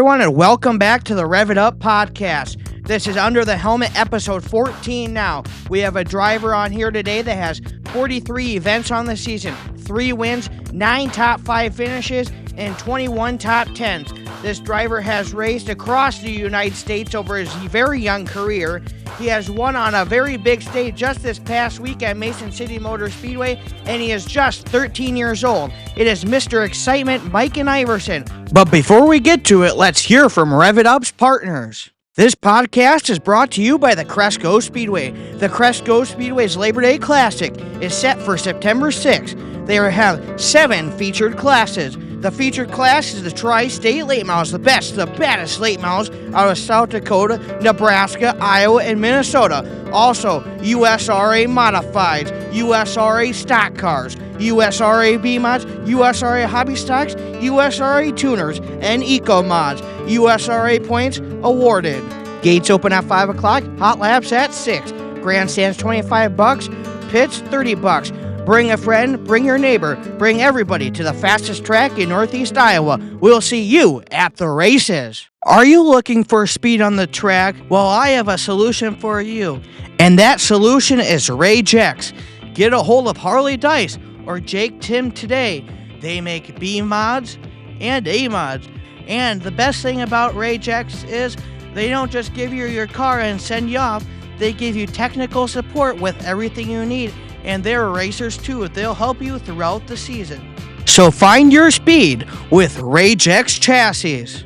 everyone, and welcome back to the Rev It Up podcast. This is Under the Helmet, episode 14 now. We have a driver on here today that has 43 events on the season, 3 wins, 9 top 5 finishes, and 21 top 10s. This driver has raced across the United States over his very young career. He has won on a very big stage just this past week at Mason City Motor Speedway, and he is just 13 years old. It is Mr. Excitement, Miken Iverson. But before we get to it, let's hear from Rev It Up's partners. This podcast is brought to you by the Cresco Speedway. The Cresco Speedway's Labor Day Classic is set for September 6th. They have 7 featured classes. The featured class is the Tri-State Late Models, the baddest late models out of South Dakota, Nebraska, Iowa, and Minnesota. Also, USRA Modifieds, USRA Stock Cars, USRA B-Mods, USRA Hobby Stocks, USRA Tuners, and Eco Mods. USRA points awarded. Gates open at 5 o'clock, hot laps at 6. Grandstands $25, pits $30. Bring a friend, bring your neighbor, bring everybody to the fastest track in Northeast Iowa. We'll see you at the races. Are you looking for speed on the track? Well, I have a solution for you. And that solution is Ragex. Get a hold of Harley Dice or Jake Tim today. They make B mods and A mods. And the best thing about Ragex is they don't just give you your car and send you off. They give you technical support with everything you need. And they're racers too. They'll help you throughout the season. So find your speed with Ragex Chassis.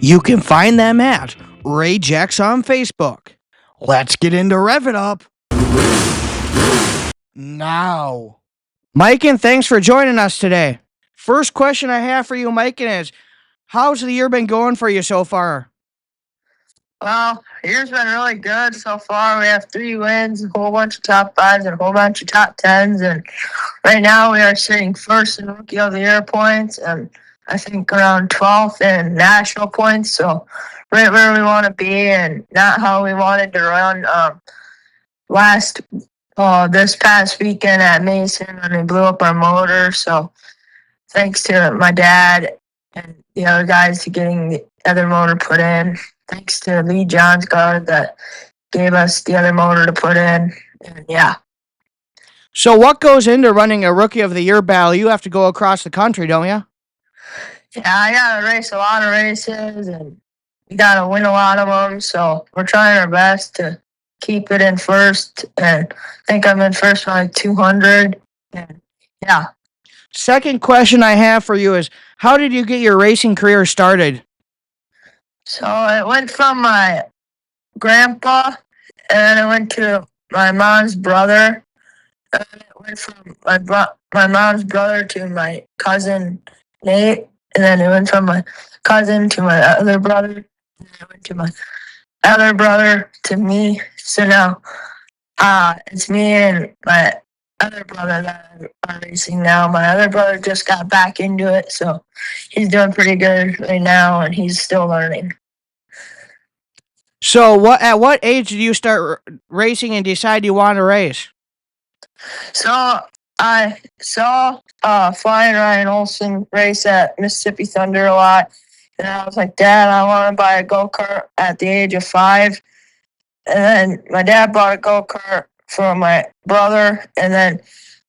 You can find them at Ragex on Facebook. Let's get into Rev It Up now. Miken, thanks for joining us today. First question I have for you, Miken, is how's the year been going for you so far? Well, year's been really good so far. We have 3 wins, a whole bunch of top 5s, and a whole bunch of top 10s. And right now we are sitting first in Rookie of the Year points, and I think around 12th in national points. So right where we want to be, and not how we wanted to run this past weekend at Mason when we blew up our motor. So thanks to my dad and the other guys to getting the other motor put in. Thanks to Lee John's guard that gave us the other motor to put in. And yeah. So what goes into running a Rookie of the Year battle? You have to go across the country, don't you? Yeah, I got to race a lot of races, and we got to win a lot of them. So we're trying our best to keep it in first. And I think I'm in first by 200. And yeah. Second question I have for you is, how did you get your racing career started? So it went from my grandpa, and then it went to my mom's brother. And it went from my mom's brother to my cousin Nate, and then it went from my cousin to my other brother, and then it went to my other brother to me. So now it's me and my other brother that are racing now. My other brother just got back into it, so he's doing pretty good right now, and he's still learning. So at what age did you start racing and decide you want to race? So I saw Flying Ryan Olson race at Mississippi Thunder a lot, and I was like, Dad, I want to buy a go-kart at the age of 5. And then my dad bought a go-kart for my brother, and then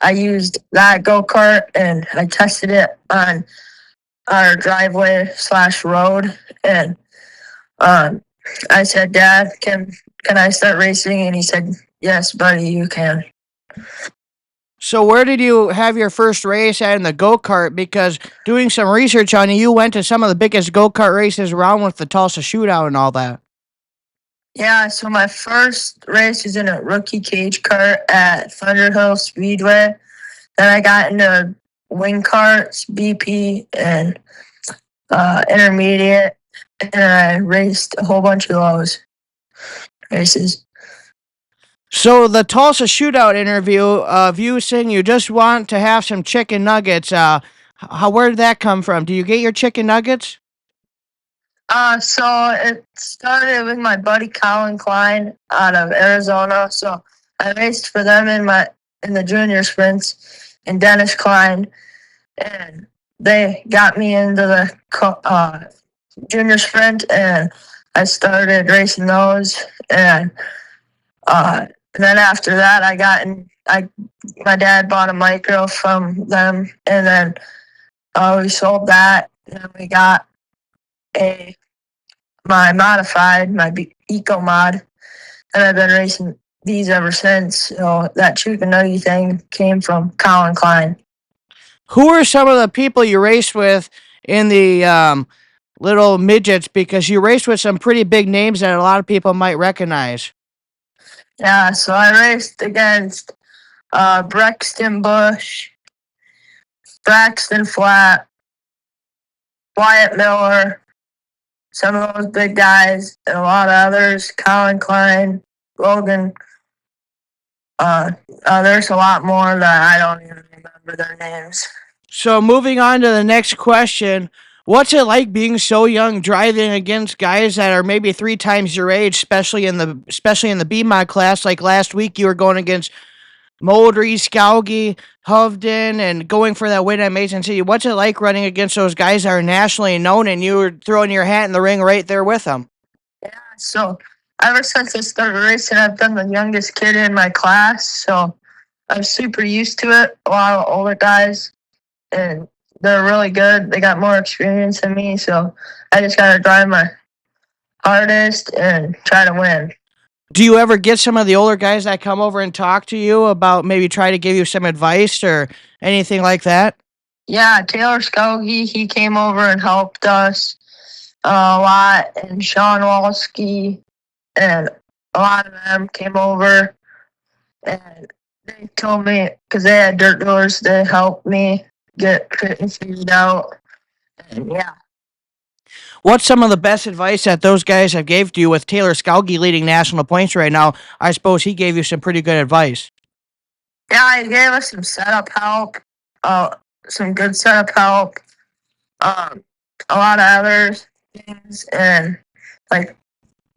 I used that go-kart and I tested it on our driveway/road, and I said, Dad, can I start racing? And he said, yes, buddy, you can. So where did you have your first race at in the go-kart? Because doing some research on you went to some of the biggest go-kart races around with the Tulsa Shootout and all that. Yeah, so my first race was in a rookie cage kart at Thunderhill Speedway. Then I got into wing karts, BP, and intermediate, and I raced a whole bunch of those races. So the Tulsa Shootout interview of you saying you just want to have some chicken nuggets, where did that come from? Do you get your chicken nuggets? So it started with my buddy Colin Klein out of Arizona. So I raced for them in the junior sprints, and Dennis Klein, and they got me into the junior sprint, and I started racing those. And then after that, my dad bought a micro from them, and then we sold that, and we got my Eco Mod, and I've been racing these ever since. So that Chukanuggy thing came from Colin Klein. Who are some of the people you raced with in the little midgets? Because you raced with some pretty big names that a lot of people might recognize. Yeah, so I raced against Brexton Bush, Braxton Flat, Wyatt Miller, some of those big guys, and a lot of others, Colin Klein, Logan. There's a lot more that I don't even remember their names. So moving on to the next question, what's it like being so young, driving against guys that are maybe 3 times your age, especially in the B mod class? Like last week, you were going against Moldry, Skauge, Hovden, and going for that win at Mason City. What's it like running against those guys that are nationally known, and you were throwing your hat in the ring right there with them? Yeah, so ever since I started racing, I've been the youngest kid in my class, so I'm super used to it. A lot of older guys, and they're really good. They got more experience than me, so I just gotta drive my hardest and try to win. Do you ever get some of the older guys that come over and talk to you about maybe try to give you some advice or anything like that? Yeah, Taylor Skauge, he came over and helped us a lot, and Sean Walski, and a lot of them came over, and they told me, because they had dirt doors, they helped me get fitting figured out. And yeah. What's some of the best advice that those guys have gave to you with Taylor Skauge leading national points right now? I suppose he gave you some pretty good advice. Yeah, he gave us some setup help, some good setup help, a lot of other things, and like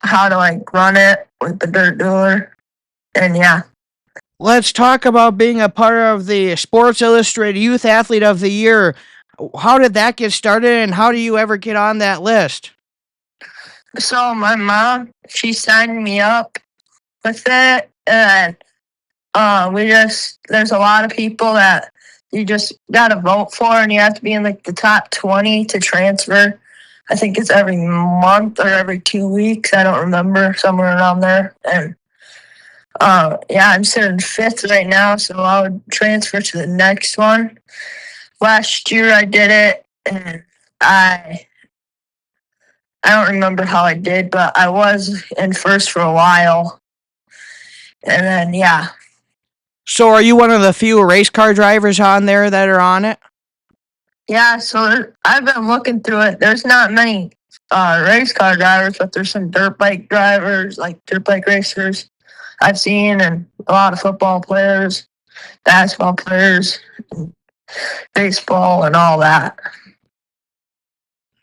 how to run it with the dirt door, and yeah. Let's talk about being a part of the Sports Illustrated Youth Athlete of the Year. How did that get started, and how do you ever get on that list? So my mom, she signed me up with it, and there's a lot of people that you just gotta vote for, and you have to be in the top 20 to transfer. I think it's every month or every 2 weeks. I don't remember, somewhere around there. And yeah, I'm sitting fifth right now, so I would transfer to the next one. Last year I did it, and I don't remember how I did, but I was in first for a while. And then yeah. So are you one of the few race car drivers on there that are on it? Yeah, so I've been looking through it. There's not many race car drivers, but there's some dirt bike drivers, like dirt bike racers I've seen, and a lot of football players, basketball players, baseball, and all that.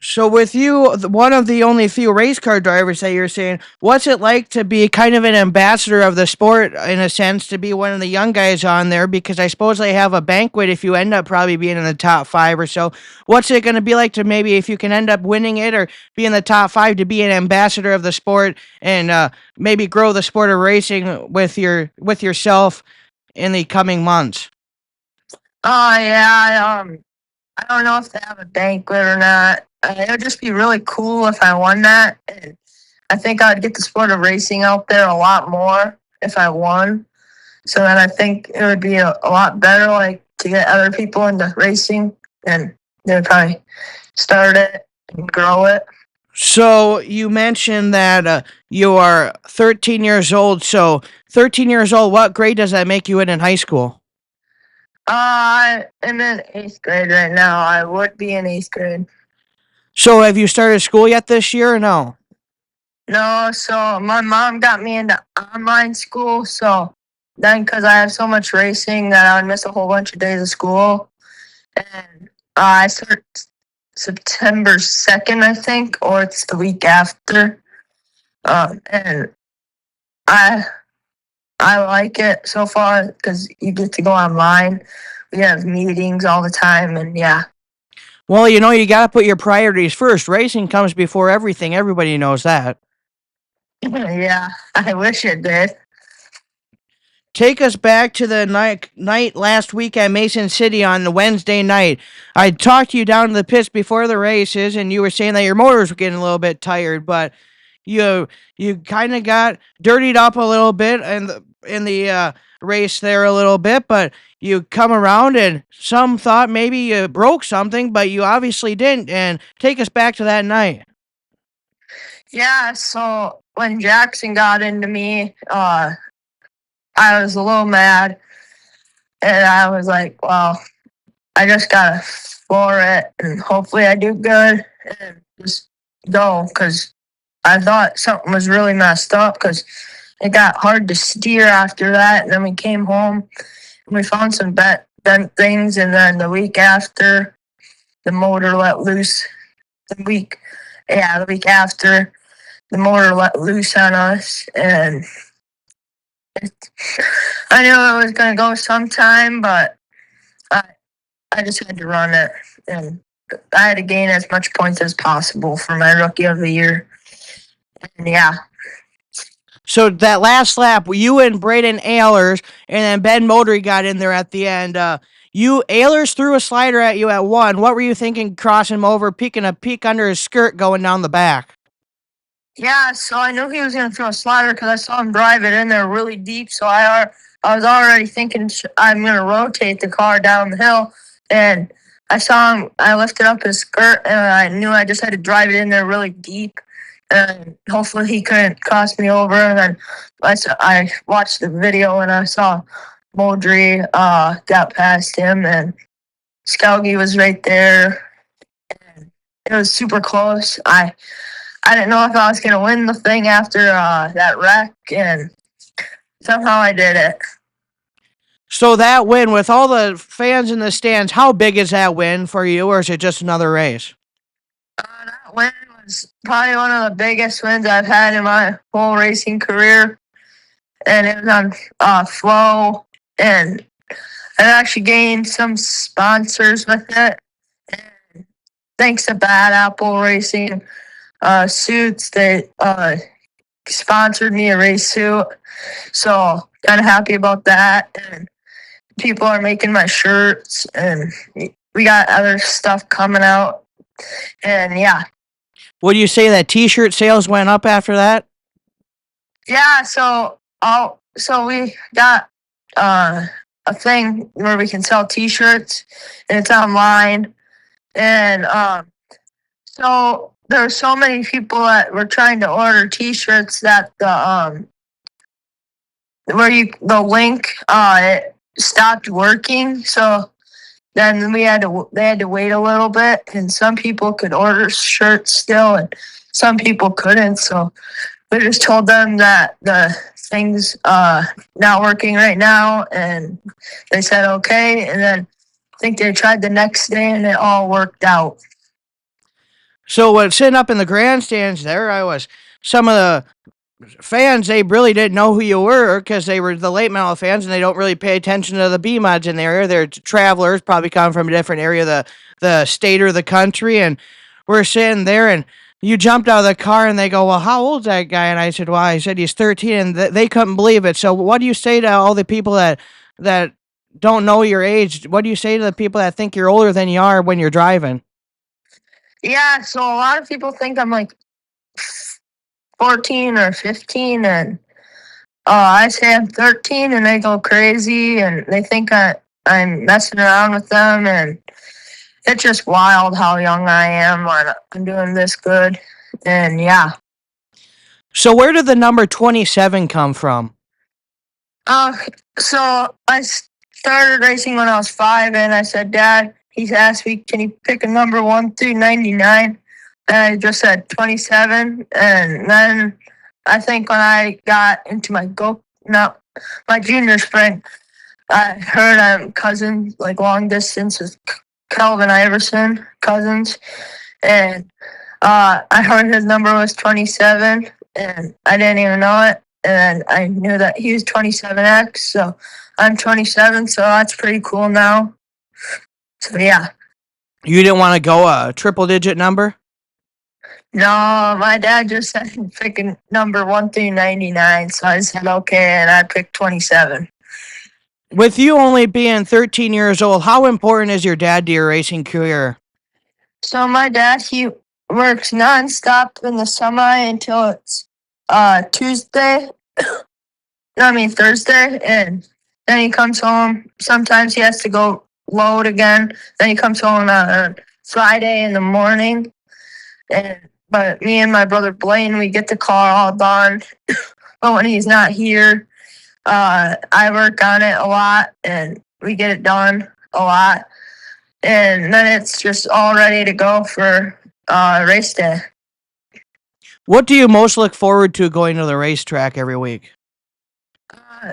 So with you, one of the only few race car drivers that you're saying, what's it like to be kind of an ambassador of the sport in a sense, to be one of the young guys on there? Because I suppose they have a banquet if you end up probably being in the top 5 or so. What's it going to be like to maybe if you can end up winning it or be in the top 5 to be an ambassador of the sport and maybe grow the sport of racing with yourself in the coming months? Oh yeah, I don't know if they have a banquet or not. It would just be really cool if I won that. And I think I'd get the sport of racing out there a lot more if I won. So then I think it would be a lot better, to get other people into racing, and they would probably start it and grow it. So you mentioned that you are 13 years old. So 13 years old, what grade does that make you in high school? I'm in 8th grade right now. I would be in 8th grade. So have you started school yet this year or no? No, so my mom got me into online school. So then, because I have so much racing, that I would miss a whole bunch of days of school. And I start September 2nd, I think, or it's the week after. And I like it so far because you get to go online. We have meetings all the time, and yeah. Well, you got to put your priorities first. Racing comes before everything. Everybody knows that. Yeah, I wish it did. Take us back to the night last week at Mason City on the Wednesday night. I talked to you down to the pits before the races, and you were saying that your motors were getting a little bit tired, but you you kind of got dirtied up a little bit in the race there a little bit, but you come around and some thought maybe you broke something, but you obviously didn't. And take us back to that night. Yeah, so when Jackson got into me, I was a little mad, and I was like, well, I just gotta floor it, and hopefully I do good, and just go, because I thought something was really messed up, because it got hard to steer after that, and then we came home, and we found some bent things, and then the week after, the motor let loose. The week after, the motor let loose on us, and I knew it was gonna go sometime, but I I just had to run it, and I had to gain as much points as possible for my rookie of the year. And yeah, So that last lap, you and Braden Ayers, and then Ben Motery got in there at the end. You Ayers threw a slider at you at one. What were you thinking, crossing him over, peeking a peek under his skirt, going down the back? yeah. So I knew he was gonna throw a slider because I saw him drive it in there really deep. So I was already thinking I'm gonna rotate the car down the hill, and I saw him. I lifted up his skirt, and I knew I just had to drive it in there really deep, and hopefully he couldn't cross me over. And then I watched the video, and I saw Moldry got past him, and Skelgi was right there. And it was super close. I didn't know if I was gonna win the thing after that wreck, and somehow I did it. So that win, with all the fans in the stands, how big is that win for you, or is it just another race? That win was probably one of the biggest wins I've had in my whole racing career, and it was on Flow, and I actually gained some sponsors with it. And thanks to Bad Apple Racing Suits, they sponsored me a race suit, so kind of happy about that. And people are making my shirts, and we got other stuff coming out, and yeah. Would you say that T-shirt sales went up after that? Yeah, so we got a thing where we can sell T-shirts, and it's online. And so there are so many people that were trying to order T-shirts that the link it stopped working. So then they had to wait a little bit, and some people could order shirts still, and some people couldn't. So we just told them that the thing's not working right now, and they said okay. And then I think they tried the next day, and it all worked out. So when sitting up in the grandstands there, I was some of the fans, they really didn't know who you were because they were the late model fans and they don't really pay attention to the B mods in the area. They're travelers, probably come from a different area of the state or the country. And we're sitting there and you jumped out of the car and they go, well, how old's that guy? And I said, well, I said, he's 13. And they couldn't believe it. So what do you say to all the people that don't know your age? What do you say to the people that think you're older than you are when you're driving? Yeah, so a lot of people think I'm like 14 or 15, and I say I'm 13, and they go crazy, and they think I'm messing around with them, and it's just wild how young I am when I'm doing this good, and yeah. So where did the number 27 come from? Uh, so I started racing when I was 5, and I said, Dad, he's asked me, can you pick a number 1 through 99? And I just said 27, and then I think when I got into my junior sprint, I heard I'm cousins, like long distance with Miken Iverson, cousins, and I heard his number was 27, and I didn't even know it, and I knew that he was 27X, so I'm 27, so that's pretty cool now. So yeah. You didn't want to go a triple digit number? No, my dad just said picking number 1 through 99, so I said okay, and I picked 27. With you only being 13 years old, how important is your dad to your racing career? So my dad, he works nonstop in the semi until it's Tuesday. Thursday, and then he comes home. Sometimes he has to go load again. Then he comes home on Friday in the morning. But me and my brother Blaine, we get the car all done. But when he's not here, I work on it a lot, and we get it done a lot. And then it's just all ready to go for race day. What do you most look forward to going to the racetrack every week?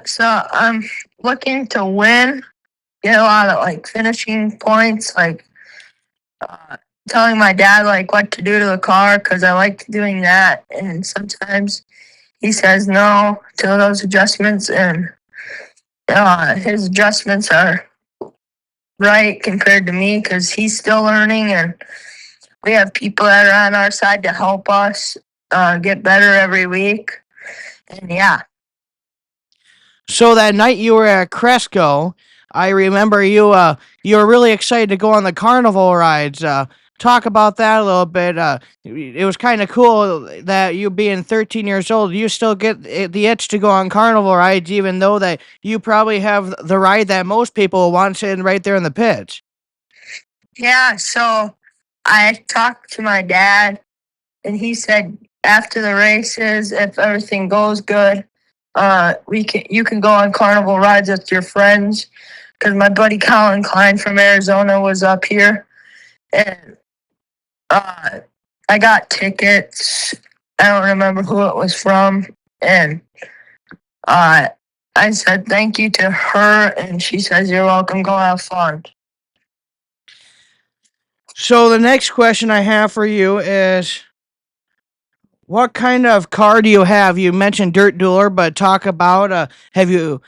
So I'm looking to win, get a lot of like finishing points, like telling my dad like what to do to the car because I like doing that. And sometimes he says no to those adjustments, and his adjustments are right compared to me because he's still learning, and we have people that are on our side to help us get better every week. And yeah. So that night you were at Cresco, I remember you were really excited to go on the carnival rides. Talk about that a little bit. It was kind of cool that you being 13 years old, you still get the itch to go on carnival rides, even though that you probably have the ride that most people want sitting right there in the pits. Yeah, so I talked to my dad, and he said after the races, if everything goes good, you can go on carnival rides with your friends. Because my buddy Colin Klein from Arizona was up here, and I got tickets. I don't remember who it was from, and I said thank you to her, and she says you're welcome. Go have fun. So the next question I have for you is, what kind of car do you have? You mentioned Dirt Dueler, but talk about have you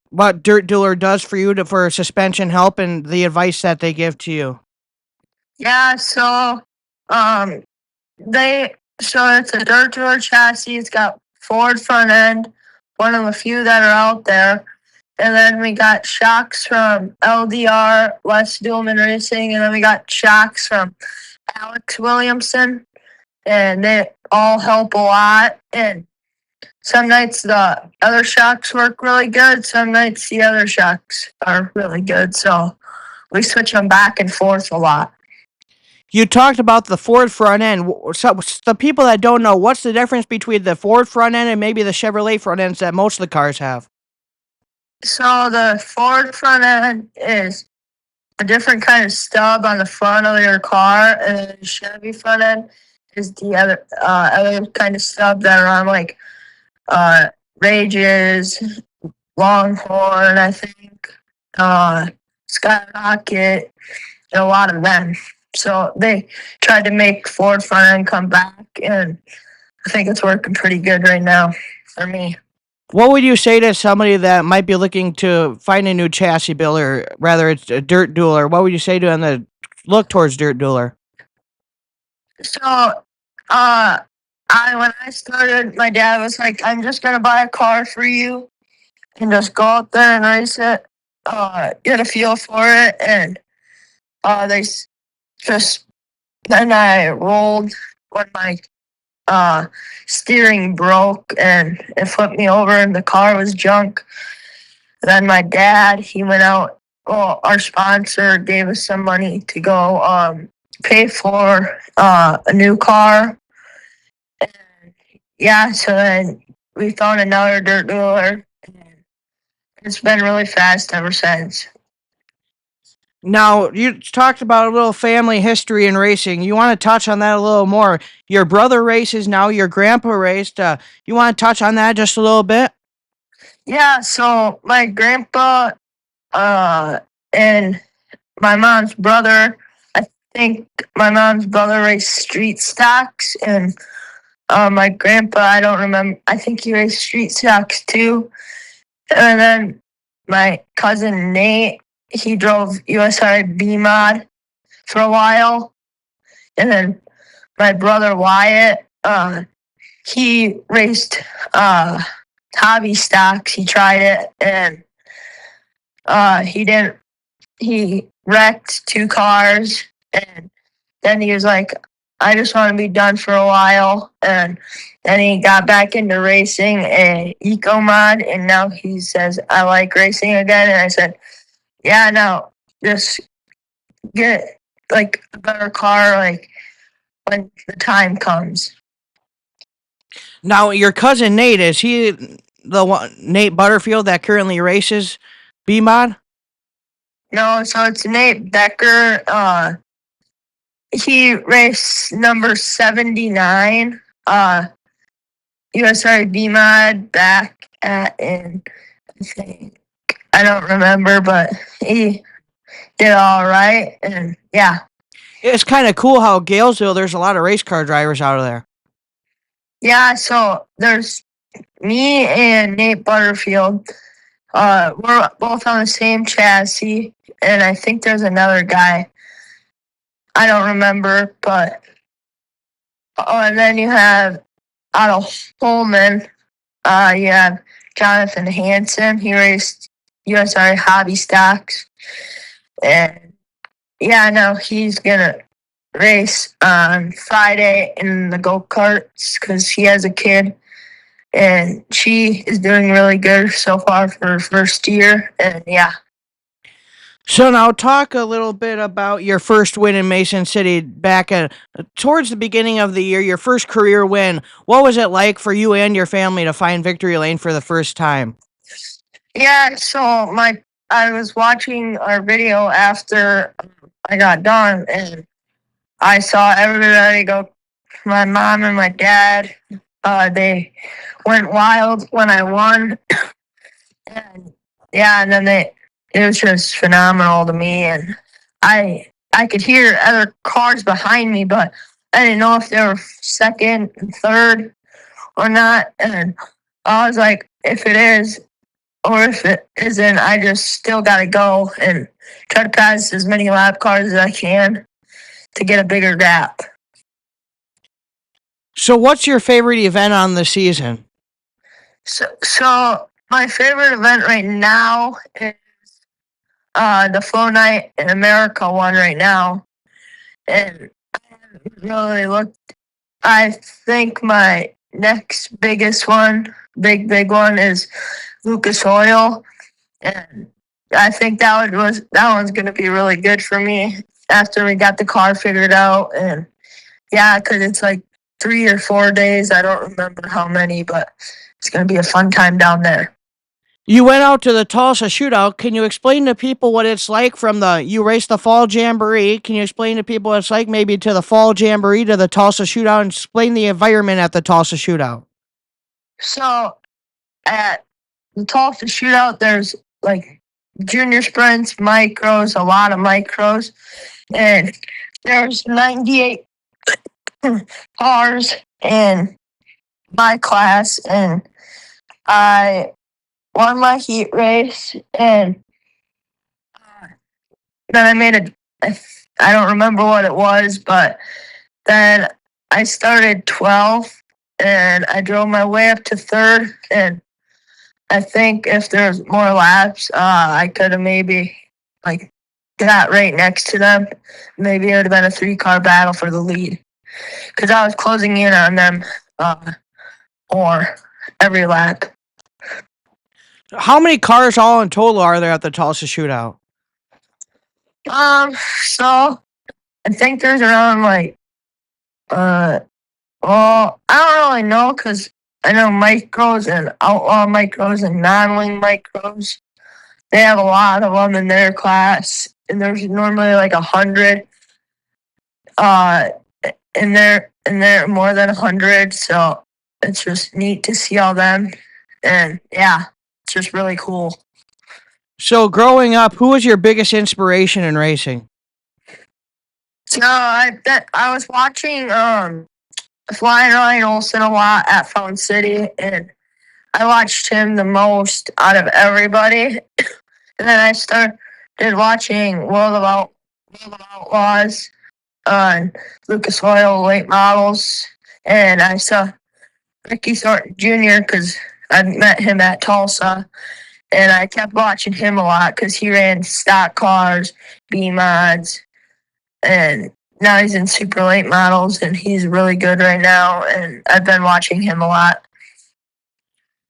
what Dirt Dueler does for you for suspension help and the advice that they give to you. Yeah, so um, it's a dirt tour chassis. It's got Ford front end, one of the few that are out there. And then we got shocks from LDR, Les Duelman Racing, and then we got shocks from Alex Williamson, and they all help a lot. And some nights the other shocks work really good. Some nights the other shocks are really good. So we switch them back and forth a lot. You talked about the Ford front end. So the people that don't know, what's the difference between the Ford front end and maybe the Chevrolet front ends that most of the cars have? So the Ford front end is a different kind of stub on the front of your car, and the Chevy front end is the other kind of stub that are on like Rages, Longhorn, I think, Skyrocket, and a lot of them. So they tried to make Ford front end come back, and I think it's working pretty good right now for me. What would you say to somebody that might be looking to find a new chassis builder, rather it's a Dirt Dueler? What would you say to them that look towards Dirt Dueler? So, when I started, my dad was like, "I'm just gonna buy a car for you and just go out there and race it, get a feel for it." And they just then I rolled when my steering broke and it flipped me over, and the car was junk. Then my dad, he went out. Well, our sponsor gave us some money to go pay for a new car. And yeah, so then we found another dirt dueler. It's been really fast ever since. Now, you talked about a little family history in racing. You want to touch on that a little more? Your brother races now, your grandpa raced. You want to touch on that just a little bit? Yeah, so my grandpa and my mom's brother, I think my mom's brother raced street stocks, and my grandpa, I don't remember, I think he raced street stocks too. And then my cousin Nate, he drove USRA B mod for a while. And then my brother Wyatt, he raced hobby stocks. He tried it, and he didn't. He wrecked 2 cars, and then he was like, I just want to be done for a while. And then he got back into racing a eco mod, and now he says, I like racing again. And I said, yeah, no, just get like a better car, like when the time comes. Now, your cousin Nate, is he the one, Nate Butterfield, that currently races B-Mod? No, so it's Nate Becker. He raced number 79, USR B-Mod back in, I think, I don't remember, but he did all right. And yeah. It's kind of cool how Galesville, there's a lot of race car drivers out of there. Yeah, so there's me and Nate Butterfield. We're both on the same chassis, and I think there's another guy. I don't remember, but and then you have out of Holman, you have Jonathan Hansen. He raced USR Hobby Stocks, and yeah, no, he's gonna race on Friday in the go-karts because he has a kid, and she is doing really good so far for her first year. And yeah. So now talk a little bit about your first win in Mason City back at towards the beginning of the year, your first career win. What was it like for you and your family to find victory lane for the first time? Yeah, so I was watching our video after I got done, and I saw everybody go. My mom and my dad, they went wild when I won, and yeah, and then it was just phenomenal to me, and I could hear other cars behind me, but I didn't know if they were second and third or not, and I was like, if it is or if it isn't, I just still got to go and try to pass as many lap cars as I can to get a bigger gap. So what's your favorite event on the season? So my favorite event right now is the Flow Night in America one right now. And I haven't really looked. I think my next biggest one, big one, is Lucas Oil. And I think that one's gonna be really good for me after we got the car figured out. And yeah, because it's like 3 or 4 days. I don't remember how many, but it's gonna be a fun time down there. You went out to the Tulsa Shootout. Can you explain to people what it's like you raced the Fall Jamboree? Can you explain to people what it's like maybe to the Fall Jamboree to the Tulsa Shootout and explain the environment at the Tulsa Shootout? So at the Tulsa Shootout, there's like junior sprints, micros, a lot of micros, and there's 98 cars in my class, and I won my heat race, and then I made I don't remember what it was, but then I started 12th, and I drove my way up to third, and I think if there's more laps, I could have maybe like got right next to them. Maybe it would have been a 3-car battle for the lead because I was closing in on them or every lap. How many cars all in total are there at the Tulsa Shootout? So I think there's around like well, I don't really know because I know micros and outlaw micros and non-wing micros. They have a lot of them in their class, and there's normally like 100. In there more than 100. So it's just neat to see all them, and yeah, it's just really cool. So growing up, who was your biggest inspiration in racing? So I was watching Flying Ryan Olsen a lot at Fountain City, and I watched him the most out of everybody. And then I started watching World Global Outlaws on Lucas Oil late models, and I saw Ricky Thornton Jr. because I met him at Tulsa, and I kept watching him a lot because he ran stock cars, B mods, and now he's in super late models, and he's really good right now. And I've been watching him a lot.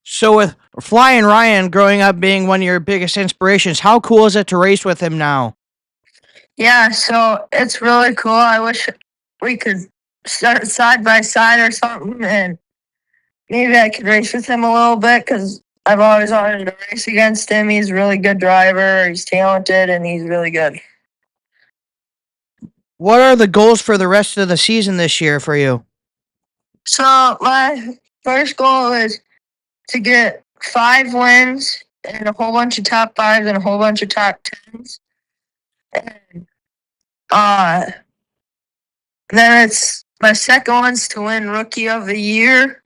So with Flying Ryan growing up being one of your biggest inspirations, how cool is it to race with him now? Yeah, so it's really cool. I wish we could start side by side or something, and maybe I could race with him a little bit because I've always wanted to race against him. He's a really good driver. He's talented, and he's really good. What are the goals for the rest of the season this year for you? So my first goal is to get 5 wins and a whole bunch of top fives and a whole bunch of top tens. And uh, then it's my second one's to win Rookie of the Year.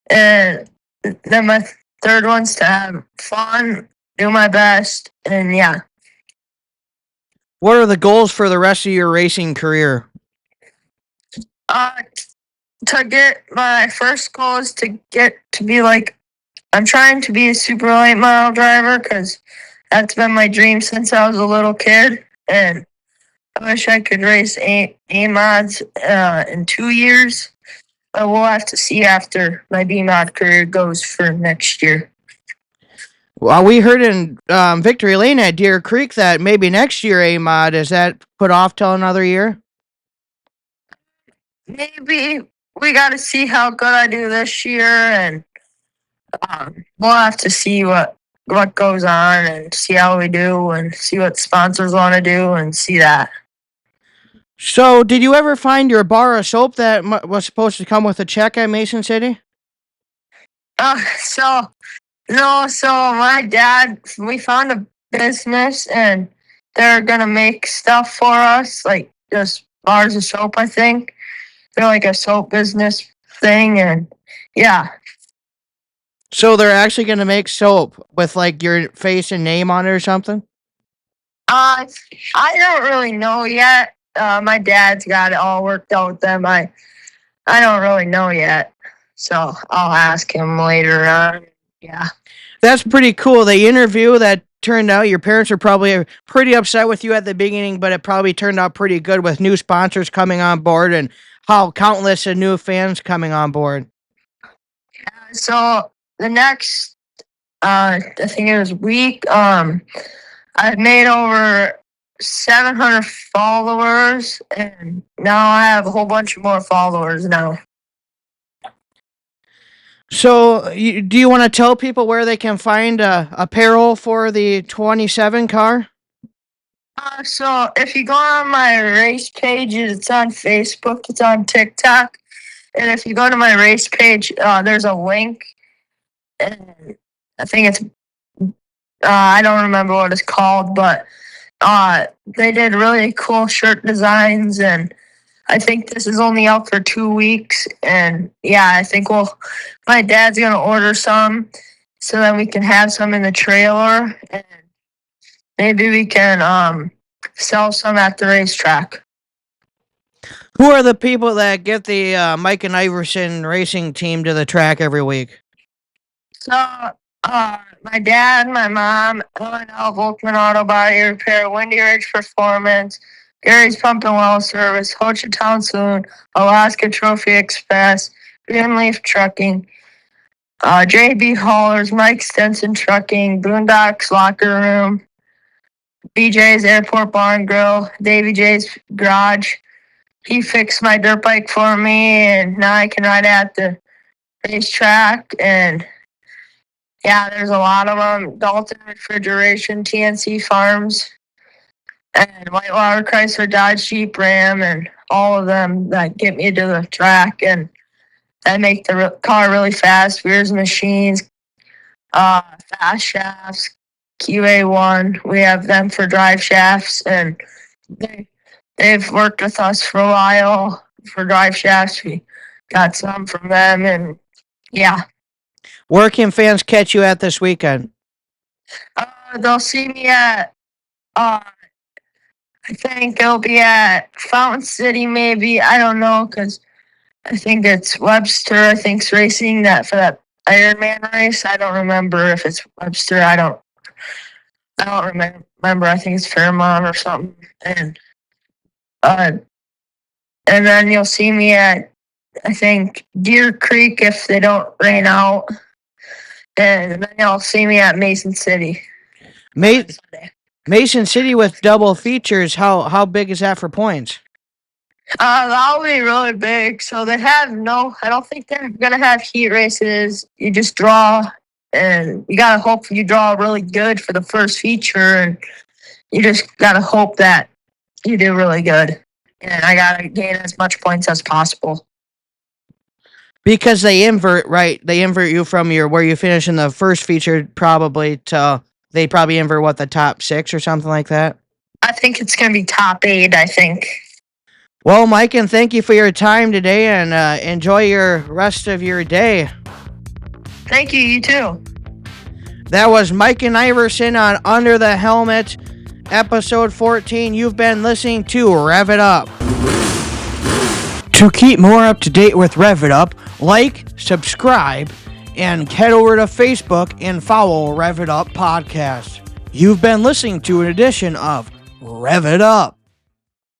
And then my third one's to have fun, do my best, and yeah. What are the goals for the rest of your racing career? Uh, to get my first goal is to get to be like, I'm trying to be a super late model driver because that's been my dream since I was a little kid. And I wish I could race A mods in 2 years. But we'll have to see after my B mod career goes for next year. Well, we heard in Victory Lane at Deer Creek that maybe next year A mod is that put off till another year? Maybe we got to see how good I do this year, and we'll have to see what goes on and see how we do and see what sponsors want to do and see that. So, did you ever find your bar of soap that was supposed to come with a check at Mason City? So no, so my dad, we found a business and they're gonna make stuff for us, like just bars of soap. I think they're like a soap business thing, and yeah. So they're actually going to make soap with like your face and name on it or something? I don't really know yet. My dad's got it all worked out with them. I don't really know yet, so I'll ask him later on. Yeah. That's pretty cool. The interview that turned out, your parents were probably pretty upset with you at the beginning, but it probably turned out pretty good with new sponsors coming on board and how countless of new fans coming on board. So the next, I think it was week, I've made over 700 followers, and now I have a whole bunch more followers now. So, do you want to tell people where they can find apparel for the 27 car? So if you go on my race page, it's on Facebook, it's on TikTok, and if you go to my race page, there's a link, and I think it's I don't remember what it's called, but they did really cool shirt designs, and I think this is only out for 2 weeks. And yeah, I think my dad's gonna order some so that we can have some in the trailer, and maybe we can sell some at the racetrack. Who are the people that get the Miken Iverson racing team to the track every week? So, my dad, my mom, L&L Volkman Auto Body Repair, Windy Ridge Performance, Gary's Pump and Well Service, Ho Chi Town Saloon, Alaska Trophy Express, Greenleaf Trucking, JB Haulers, Mike Stenson Trucking, Boondocks Locker Room, BJ's Airport Barn Grill, Davy J's Garage. He fixed my dirt bike for me, and now I can ride at the racetrack. And yeah, there's a lot of them. Dalton Refrigeration, TNC Farms, and Whitewater Chrysler Dodge Jeep Ram, and all of them that get me to the track and that make the car really fast. Weir's Machines, Fast Shafts, QA1. We have them for drive shafts, and they've worked with us for a while for drive shafts. We got some from them, and yeah. Where can fans catch you at this weekend? They'll see me at I think it'll be at Fountain City, maybe. I don't know, because I think it's Webster. I think's racing that for that Ironman race. I don't remember if it's Webster. I don't remember. I think it's Fairmont or something. And then you'll see me at, I think, Deer Creek if they don't rain out. And then you'll see me at Mason City. Mason City with double features. How big is that for points? That'll be really big. So they have I don't think they're gonna have heat races. You just draw, and you gotta hope you draw really good for the first feature, and you just gotta hope that you do really good. And I gotta gain as much points as possible. Because they invert, right? They invert you from where you finish in the first feature probably to, they probably invert the top 6 or something like that. I think it's gonna be top 8, I think. Well, Miken, thank you for your time today, and enjoy your rest of your day. Thank you, you too. That was Miken Iverson on Under the Helmet, episode 14. You've been listening to Rev It Up. To keep more up to date with Rev It Up, like, subscribe, and head over to Facebook and follow Rev It Up Podcast. You've been listening to an edition of Rev It Up.